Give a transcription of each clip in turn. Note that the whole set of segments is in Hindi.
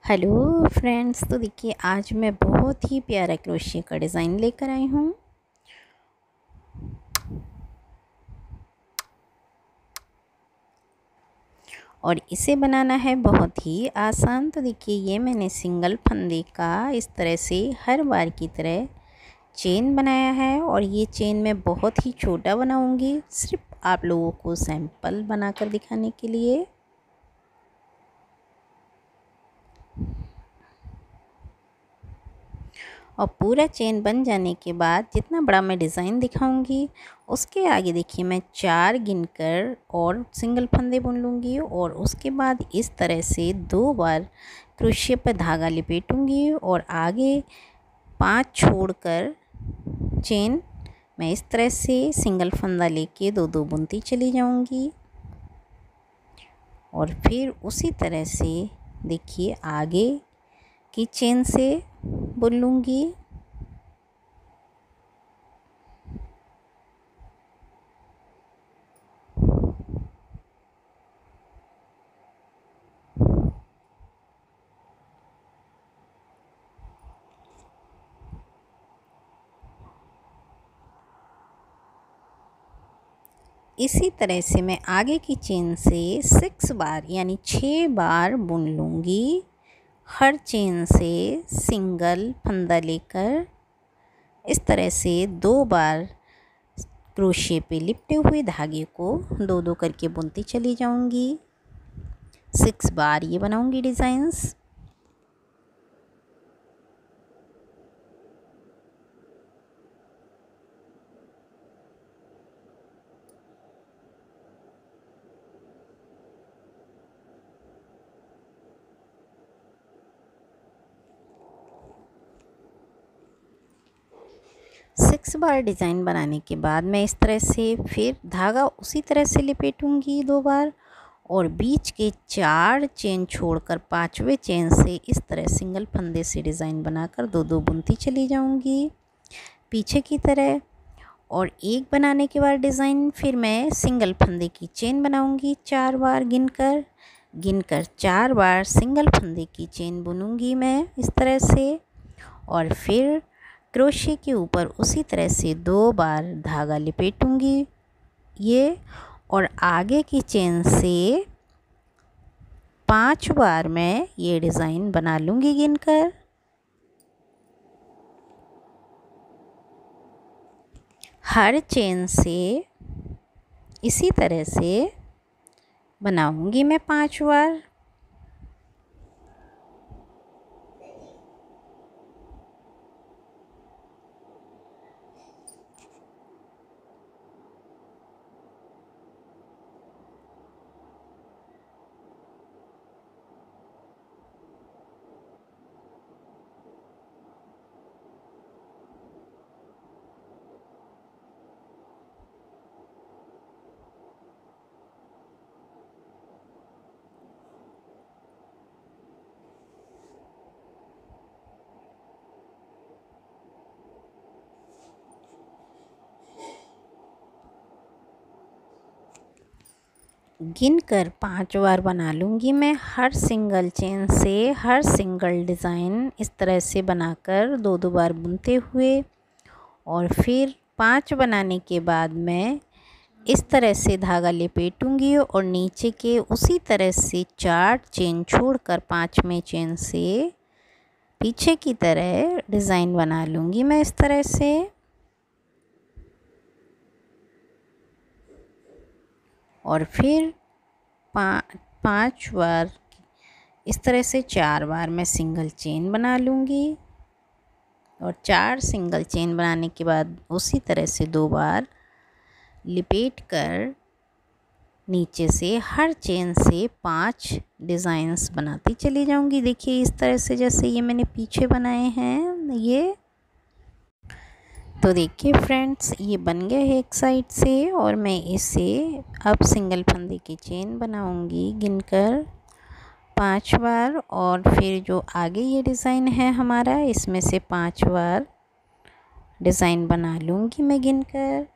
हेलो फ्रेंड्स, तो देखिए आज मैं बहुत ही प्यारा क्रोशिया का डिज़ाइन लेकर आई हूँ। और इसे बनाना है बहुत ही आसान। तो देखिए ये मैंने सिंगल फंदे का इस तरह से हर बार की तरह चेन बनाया है। और ये चेन मैं बहुत ही छोटा बनाऊंगी, सिर्फ आप लोगों को सैंपल बनाकर दिखाने के लिए। और पूरा चेन बन जाने के बाद जितना बड़ा मैं डिज़ाइन दिखाऊंगी उसके आगे देखिए मैं 4 गिनकर और सिंगल फंदे बुन लूँगी। और उसके बाद इस तरह से 2 बार क्रोशिया पर धागा लपेटूँगी और आगे 5 छोड़कर चेन मैं इस तरह से सिंगल फंदा लेके 2-2 बुनती चली जाऊँगी। और फिर उसी तरह से देखिए आगे की चेन से बुन लूँगी। इसी तरह से मैं आगे की चेन से 6 बार यानी 6 बार बुन लूँगी। हर चेन से सिंगल फंदा लेकर इस तरह से 2 बार क्रोशे पे लिपटे हुए धागे को 2-2 करके बुनती चली जाऊँगी। 6 बार ये बनाऊँगी डिज़ाइंस। सिक्स बार डिज़ाइन बनाने के बाद मैं इस तरह से फिर धागा उसी तरह से लपेटूँगी 2 बार। और बीच के 4 चेन छोड़कर 5वें चेन से इस तरह सिंगल फंदे से डिज़ाइन बनाकर 2-2 बुनती चली जाऊँगी पीछे की तरह। और एक बनाने के बाद डिज़ाइन फिर मैं सिंगल फंदे की चेन बनाऊँगी 4 बार गिनकर 4 बार सिंगल फंदे की चेन बुनूँगी मैं इस तरह से। और फिर क्रोशे के ऊपर उसी तरह से 2 बार धागा लपेटूँगी ये। और आगे की चेन से 5 बार मैं ये डिज़ाइन बना लूँगी गिनकर। हर चेन से इसी तरह से बनाऊँगी मैं 5 बार। गिनकर 5 बार बना लूँगी मैं हर सिंगल चेन से हर सिंगल डिज़ाइन इस तरह से बनाकर 2-2 बार बुनते हुए। और फिर 5 बनाने के बाद मैं इस तरह से धागा लपेटूँगी और नीचे के उसी तरह से 4 चेन छोड़कर 5वें चेन से पीछे की तरह डिज़ाइन बना लूँगी मैं इस तरह से। और फिर 5 बार इस तरह से 4 बार मैं सिंगल चेन बना लूँगी। और 4 सिंगल चेन बनाने के बाद उसी तरह से 2 बार लिपेट कर नीचे से हर चेन से 5 डिज़ाइंस बनाती चली जाऊँगी। देखिए इस तरह से जैसे ये मैंने पीछे बनाए हैं ये। तो देखिए फ्रेंड्स ये बन गया है एक साइड से। और मैं इसे अब सिंगल फंदे की चेन बनाऊँगी गिनकर 5 बार। और फिर जो आगे ये डिज़ाइन है हमारा इसमें से 5 बार डिज़ाइन बना लूँगी मैं गिनकर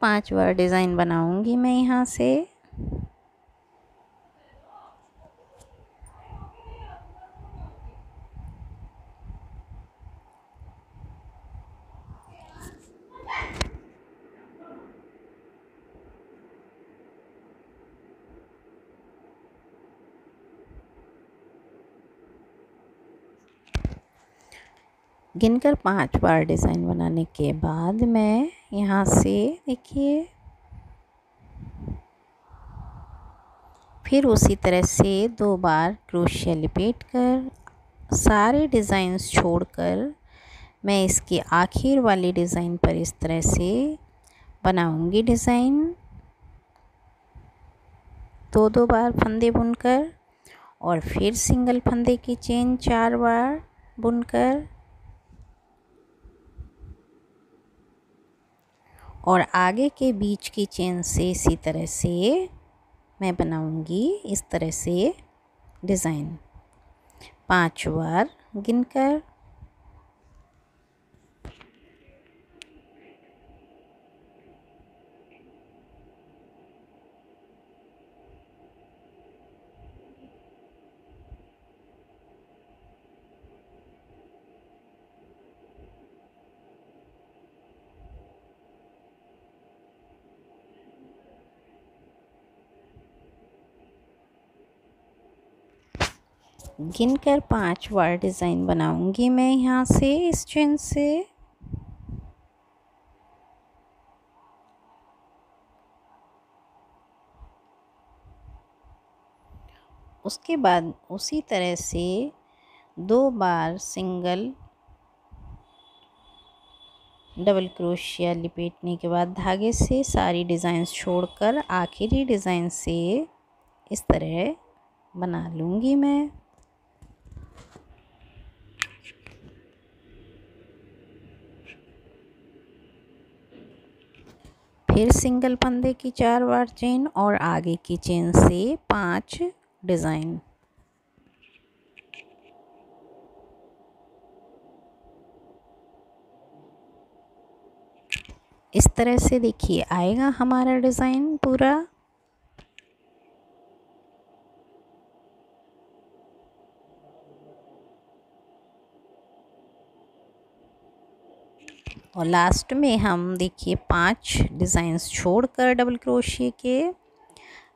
5 बार डिज़ाइन बनाऊँगी मैं यहाँ से। गिनकर 5 बार डिज़ाइन बनाने के बाद मैं यहाँ से देखिए फिर उसी तरह से 2 बार क्रोशिया लपेट कर सारे डिज़ाइंस छोड़कर मैं इसके आखिर वाली डिज़ाइन पर इस तरह से बनाऊंगी डिज़ाइन। 2 बार फंदे बुनकर और फिर सिंगल फंदे की चेन 4 बार बुनकर और आगे के बीच की चेन से इसी तरह से मैं बनाऊंगी इस तरह से डिज़ाइन 5 बार गिनकर। गिनकर 5 बार डिज़ाइन बनाऊंगी मैं यहाँ से इस चेन से। उसके बाद उसी तरह से 2 बार सिंगल डबल क्रोशिया लपेटने के बाद धागे से सारी डिज़ाइंस छोड़कर आखिरी डिज़ाइन से इस तरह बना लूँगी मैं। फिर सिंगल फंदे की 4 बार चेन और आगे की चेन से 5 डिज़ाइन। इस तरह से देखिए आएगा हमारा डिज़ाइन पूरा। और लास्ट में हम देखिए 5 डिज़ाइंस छोड़कर डबल क्रोशिया के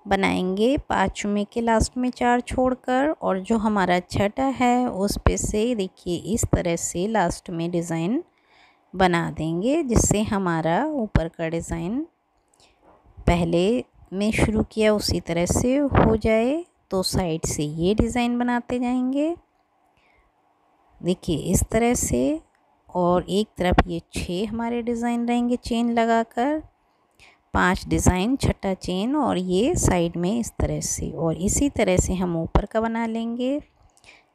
बनाएंगे। 5 में के लास्ट में 4 छोड़कर और जो हमारा छठा है उस पे से देखिए इस तरह से लास्ट में डिज़ाइन बना देंगे, जिससे हमारा ऊपर का डिज़ाइन पहले में शुरू किया उसी तरह से हो जाए। तो साइड से ये डिज़ाइन बनाते जाएंगे देखिए इस तरह से। और एक तरफ ये 6 हमारे डिज़ाइन रहेंगे चेन लगाकर, 5 डिज़ाइन छठा चेन और ये साइड में इस तरह से। और इसी तरह से हम ऊपर का बना लेंगे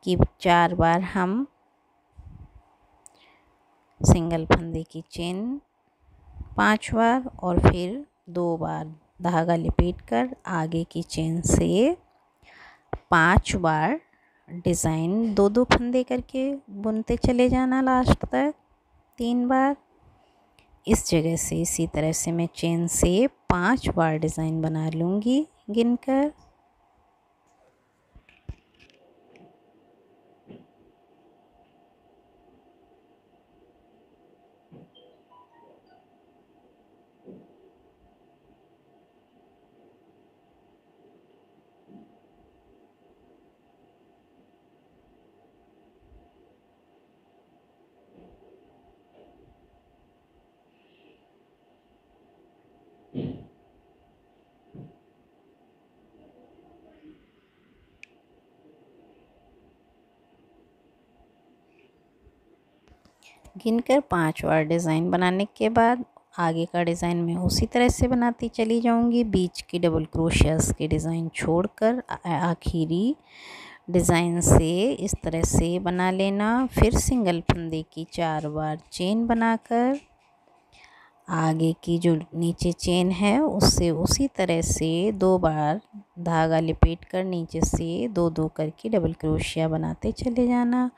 कि 4 बार हम सिंगल फंदे की चेन 5 बार और फिर 2 बार धागा लपेटकर आगे की चेन से 5 बार डिज़ाइन 2-2 फंदे करके बुनते चले जाना लास्ट तक 3 बार। इस जगह से इसी तरह से मैं चेन से 5 बार डिज़ाइन बना लूँगी गिनकर। गिनकर 5 बार डिज़ाइन बनाने के बाद आगे का डिज़ाइन मैं उसी तरह से बनाती चली जाऊंगी। बीच की डबल क्रोशियास की डिज़ाइन छोड़कर आखिरी डिज़ाइन से इस तरह से बना लेना। फिर सिंगल फंदे की 4 बार चेन बनाकर आगे की जो नीचे चेन है उससे उसी तरह से 2 बार धागा लपेट कर नीचे से 2-2 करके डबल क्रोशिया बनाते चले जाना।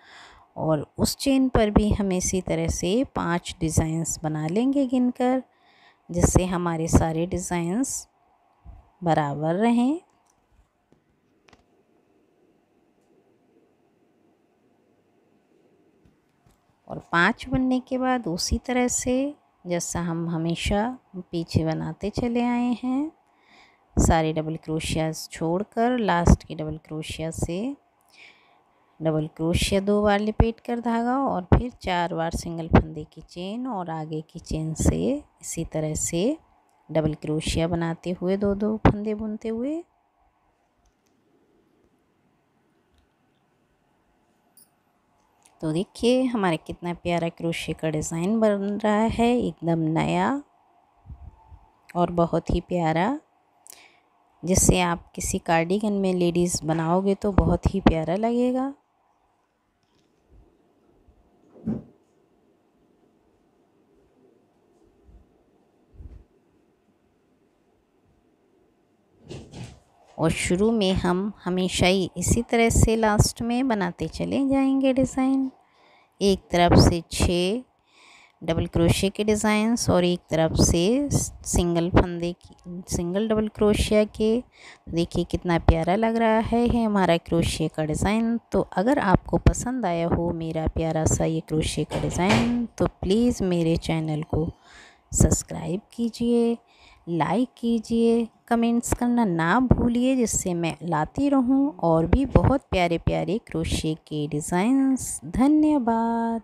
और उस चेन पर भी हम इसी तरह से 5 डिज़ाइंस बना लेंगे गिनकर, जिससे हमारे सारे डिज़ाइंस बराबर रहें। और 5 बनने के बाद उसी तरह से जैसा हम हमेशा पीछे बनाते चले आए हैं, सारे डबल क्रोशियास छोड़कर लास्ट की डबल क्रोशिया से डबल क्रोशिया 2 बार लपेट कर धागा और फिर 4 बार सिंगल फंदे की चेन और आगे की चेन से इसी तरह से डबल क्रोशिया बनाते हुए 2-2 फंदे बुनते हुए तो देखिए हमारे कितना प्यारा क्रोशिया का डिज़ाइन बन रहा है, एकदम नया और बहुत ही प्यारा, जिससे आप किसी कार्डिगन में लेडीज़ बनाओगे तो बहुत ही प्यारा लगेगा। और शुरू में हम हमेशा ही इसी तरह से लास्ट में बनाते चले जाएंगे डिज़ाइन। एक तरफ से 6 डबल क्रोशिया के डिज़ाइंस और एक तरफ से सिंगल फंदे की सिंगल डबल क्रोशिया के। देखिए कितना प्यारा लग रहा है हमारा क्रोशिया का डिज़ाइन। तो अगर आपको पसंद आया हो मेरा प्यारा सा ये क्रोशिया का डिज़ाइन तो प्लीज़ मेरे चैनल को सब्सक्राइब कीजिए, लाइक कीजिए, कमेंट्स करना ना भूलिए, जिससे मैं लाती रहूं और भी बहुत प्यारे प्यारे क्रोशिया के डिज़ाइंस। धन्यवाद।